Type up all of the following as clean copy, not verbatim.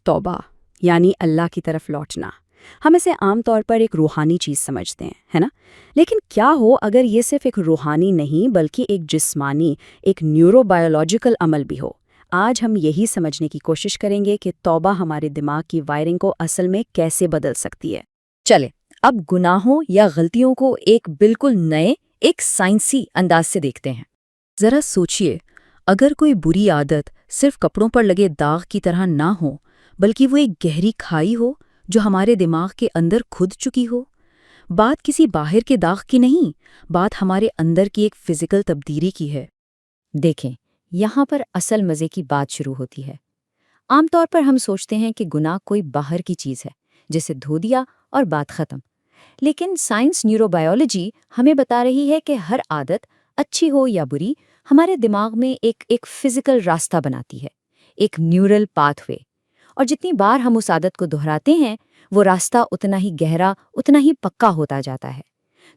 तौबा यानी अल्लाह की तरफ लौटना। हम इसे आम तौर पर एक रूहानी चीज़ समझते हैं, है ना? लेकिन क्या हो अगर ये सिर्फ एक रूहानी नहीं बल्कि एक जिस्मानी, एक न्यूरोबायोलॉजिकल अमल भी हो? आज हम यही समझने की कोशिश करेंगे कि तौबा हमारे दिमाग की वायरिंग को असल में कैसे बदल सकती है। चले अब गुनाहों या गलतियों को एक बिल्कुल नए, एक साइंसी अंदाज से देखते हैं। ज़रा सोचिए, अगर कोई बुरी आदत सिर्फ कपड़ों पर लगे दाग की तरह ना हो, बल्कि वो एक गहरी खाई हो जो हमारे दिमाग के अंदर खुद चुकी हो। बात किसी बाहर के दाग की नहीं, बात हमारे अंदर की एक फिजिकल तब्दीली की है। देखें, यहाँ पर असल मज़े की बात शुरू होती है। आमतौर पर हम सोचते हैं कि गुनाह कोई बाहर की चीज़ है, जिसे धो दिया और बात ख़त्म। लेकिन साइंस न्यूरोबायोलॉजी हमें बता रही है कि हर आदत, अच्छी हो या बुरी, हमारे दिमाग में एक फिजिकल रास्ता बनाती है, एक न्यूरल पाथवे। और जितनी बार हम उस आदत को दोहराते हैं, वो रास्ता उतना ही गहरा, उतना ही पक्का होता जाता है।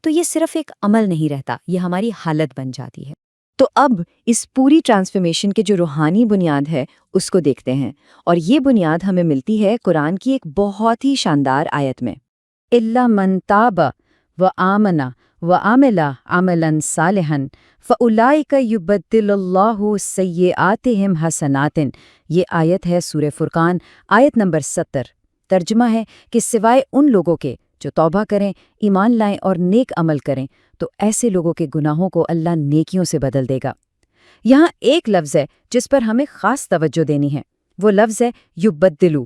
तो ये सिर्फ एक अमल नहीं रहता, ये हमारी हालत बन जाती है। तो अब इस पूरी ट्रांसफॉर्मेशन के जो रूहानी बुनियाद है उसको देखते हैं, और ये बुनियाद हमें मिलती है कुरान की एक बहुत ही शानदार आयत में। इल्ला मन ताबा व आमना व आमिला अमलन सालिहन फ़उलाइका युबद्दिलुल्लाहु सय्यिआतिहिम हसनातिन। ये आयत है सूरह फुरकान, आयत नंबर 70। तर्जुमा है कि सिवाय उन लोगों के जो तौबा करें, ईमान लाएं और नेक अमल करें, तो ऐसे लोगों के गुनाहों को अल्लाह नेकियों से बदल देगा। यहाँ एक लफ्ज़ है जिस पर हमें ख़ास तवज्जो देनी है, वो लफ्ज़ है युबद्दिलु।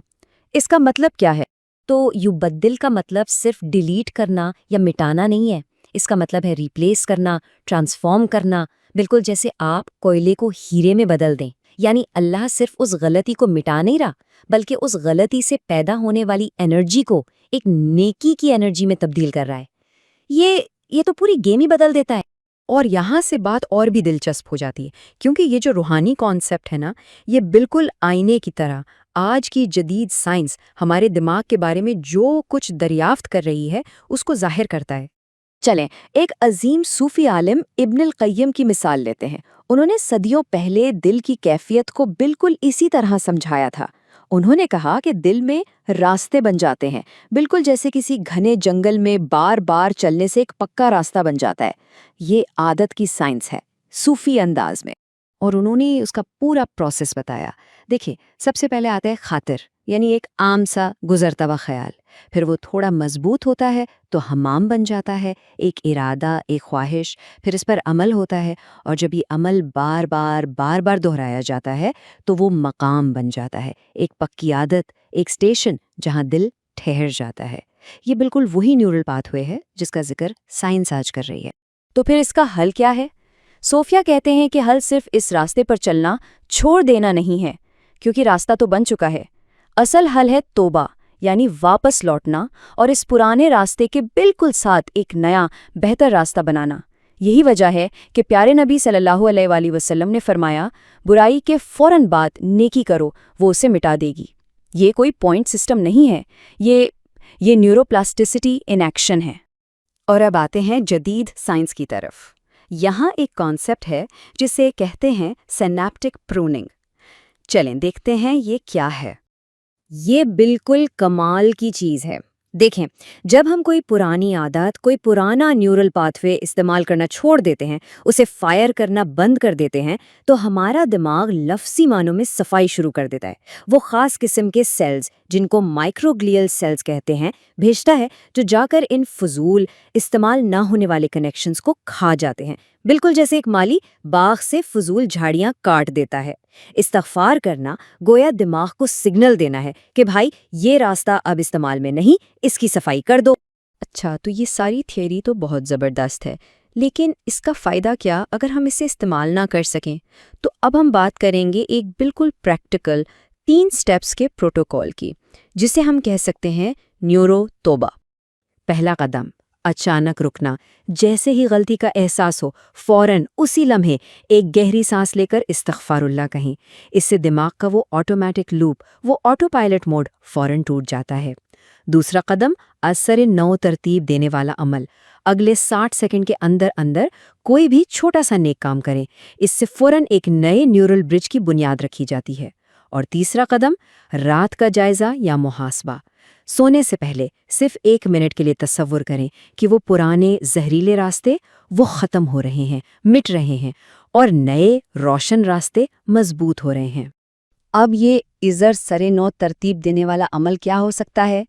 इसका मतलब क्या है? तो युबद्दिल का मतलब सिर्फ डिलीट करना या मिटाना नहीं है। इसका मतलब है रिप्लेस करना, ट्रांसफॉर्म करना, बिल्कुल जैसे आप कोयले को हीरे में बदल दें। यानी अल्लाह सिर्फ उस गलती को मिटा नहीं रहा, बल्कि उस गलती से पैदा होने वाली एनर्जी को एक नेकी की एनर्जी में तब्दील कर रहा है। ये तो पूरी गेम ही बदल देता है। और यहाँ से बात और भी दिलचस्प हो जाती है, क्योंकि ये जो रूहानी कॉन्सेप्ट है ना, ये बिल्कुल आईने की तरह आज की जदीद साइंस हमारे दिमाग के बारे में जो कुछ दरियाफ्त कर रही है उसको जाहिर करता है। चलें, एक अजीम सूफी आलिम इब्नुल क़य्यिम की मिसाल लेते हैं। उन्होंने सदियों पहले दिल की कैफियत को बिल्कुल इसी तरह समझाया था। उन्होंने कहा कि दिल में रास्ते बन जाते हैं, बिल्कुल जैसे किसी घने जंगल में बार बार चलने से एक पक्का रास्ता बन जाता है। ये आदत की साइंस है, सूफी अंदाज में। और उन्होंने उसका पूरा प्रोसेस बताया। देखिए, सबसे पहले आता है खातिर, यानी एक आम सा गुजरता हुआ ख्याल। फिर वो थोड़ा मजबूत होता है तो हमाम बन जाता है, एक इरादा, एक ख्वाहिश। फिर इस पर अमल होता है, और जब ये अमल बार बार दोहराया जाता है तो वो मकाम बन जाता है, एक पक्की आदत, एक स्टेशन जहाँ दिल ठहर जाता है। ये बिल्कुल वही न्यूरल पाथवे है जिसका जिक्र साइंस आज कर रही है। तो फिर इसका हल क्या है? सोफिया कहते हैं कि हल सिर्फ इस रास्ते पर चलना छोड़ देना नहीं है, क्योंकि रास्ता तो बन चुका है। असल हल है तौबा, यानी वापस लौटना और इस पुराने रास्ते के बिल्कुल साथ एक नया बेहतर रास्ता बनाना। यही वजह है कि प्यारे नबी सल्लल्लाहु अलैहि वसल्लम ने फरमाया, बुराई के फौरन बाद नेकी करो, वो उसे मिटा देगी। ये कोई पॉइंट सिस्टम नहीं है, ये न्यूरोप्लास्टिसिटी इन एक्शन है। और अब आते हैं जदीद साइंस की तरफ। यहाँ एक कॉन्सेप्ट है जिसे कहते हैं सिनैप्टिक प्रूनिंग। चलें देखते हैं ये क्या है। ये बिल्कुल कमाल की चीज़ है। देखें, जब हम कोई पुरानी आदत, कोई पुराना न्यूरल पाथवे इस्तेमाल करना छोड़ देते हैं, उसे फायर करना बंद कर देते हैं, तो हमारा दिमाग लफ्ज़ी मानों में सफाई शुरू कर देता है। वो ख़ास किस्म के सेल्स, जिनको माइक्रोग्लियल सेल्स कहते हैं, भेजता है, जो जाकर इन फजूल, इस्तेमाल ना होने वाले कनेक्शंस को खा जाते हैं। बिल्कुल जैसे एक माली बाग से फजूल झाड़ियाँ काट देता है। इस्तग़फ़ार करना गोया दिमाग को सिग्नल देना है कि भाई ये रास्ता अब इस्तेमाल में नहीं, इसकी सफाई कर दो। अच्छा, तो ये सारी थियरी तो बहुत ज़बरदस्त है, लेकिन इसका फ़ायदा क्या अगर हम इसे इस्तेमाल ना कर सकें? तो अब हम बात करेंगे एक बिल्कुल प्रैक्टिकल 3 स्टेप्स के प्रोटोकॉल की, जिसे हम कह सकते हैं न्यूरो तौबा। पहला कदम, अचानक रुकना। जैसे ही गलती का एहसास हो, फौरन उसी लम्हे एक गहरी सांस लेकर इस्तग़फ़ारुल्लाह कहें। इससे दिमाग का वो ऑटोमेटिक लूप, वो ऑटो पायलट मोड फौरन टूट जाता है। दूसरा कदम, असर नौ तरतीब देने वाला अमल। अगले 60 सेकंड के अंदर अंदर कोई भी छोटा सा नेक काम करें। इससे फौरन एक नए न्यूरल ब्रिज की बुनियाद रखी जाती है। اور تیسرا قدم، رات کا جائزہ یا محاسبہ۔ سونے سے پہلے صرف 1 منٹ کے لیے تصور کریں کہ وہ پرانے زہریلے راستے وہ ختم ہو رہے ہیں، مٹ رہے ہیں، اور نئے روشن راستے مضبوط ہو رہے ہیں۔ اب یہ ازر سرے نو ترتیب دینے والا عمل کیا ہو سکتا ہے؟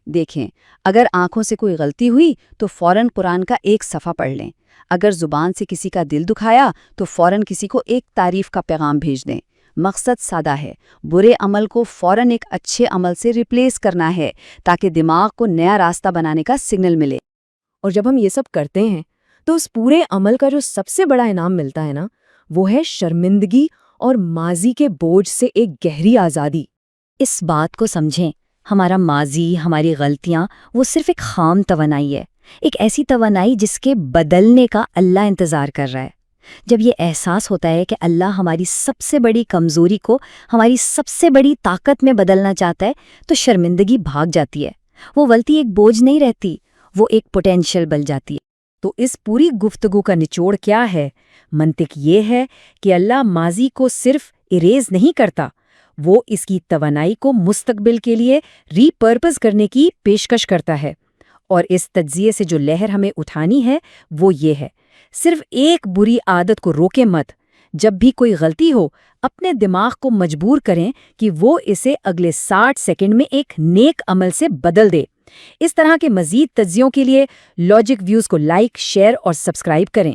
دیکھیں، اگر آنکھوں سے کوئی غلطی ہوئی تو فوراً قرآن کا ایک صفحہ پڑھ لیں۔ اگر زبان سے کسی کا دل دکھایا تو فوراً کسی کو ایک تعریف کا پیغام بھیج دیں۔ مقصد سادہ ہے، برے عمل کو فوراً ایک اچھے عمل سے ریپلیس کرنا ہے تاکہ دماغ کو نیا راستہ بنانے کا سگنل ملے۔ اور جب ہم یہ سب کرتے ہیں تو اس پورے عمل کا جو سب سے بڑا انعام ملتا ہے نا، وہ ہے شرمندگی اور ماضی کے بوجھ سے ایک گہری آزادی۔ اس بات کو سمجھیں، ہمارا ماضی، ہماری غلطیاں، وہ صرف ایک خام توانائی ہے، ایک ایسی توانائی جس کے بدلنے کا اللہ انتظار کر رہا ہے۔ جب یہ احساس ہوتا ہے کہ اللہ ہماری سب سے بڑی کمزوری کو ہماری سب سے بڑی طاقت میں بدلنا چاہتا ہے تو شرمندگی بھاگ جاتی ہے۔ وہ غلطی ایک بوجھ نہیں رہتی، وہ ایک پوٹینشل بن جاتی ہے۔ تو اس پوری گفتگو کا نچوڑ کیا ہے؟ منطق یہ ہے کہ اللہ ماضی کو صرف اریز نہیں کرتا، وہ اس کی توانائی کو مستقبل کے لیے ری پرپز کرنے کی پیشکش کرتا ہے۔ اور اس تجزیے سے جو لہر ہمیں اٹھانی ہے وہ یہ ہے، صرف ایک بری عادت کو روکے مت۔ جب بھی کوئی غلطی ہو، اپنے دماغ کو مجبور کریں کہ وہ اسے اگلے 60 سیکنڈ میں ایک نیک عمل سے بدل دے۔ اس طرح کے مزید تجزیوں کے لیے لاجک ویوز کو لائک، شیئر اور سبسکرائب کریں۔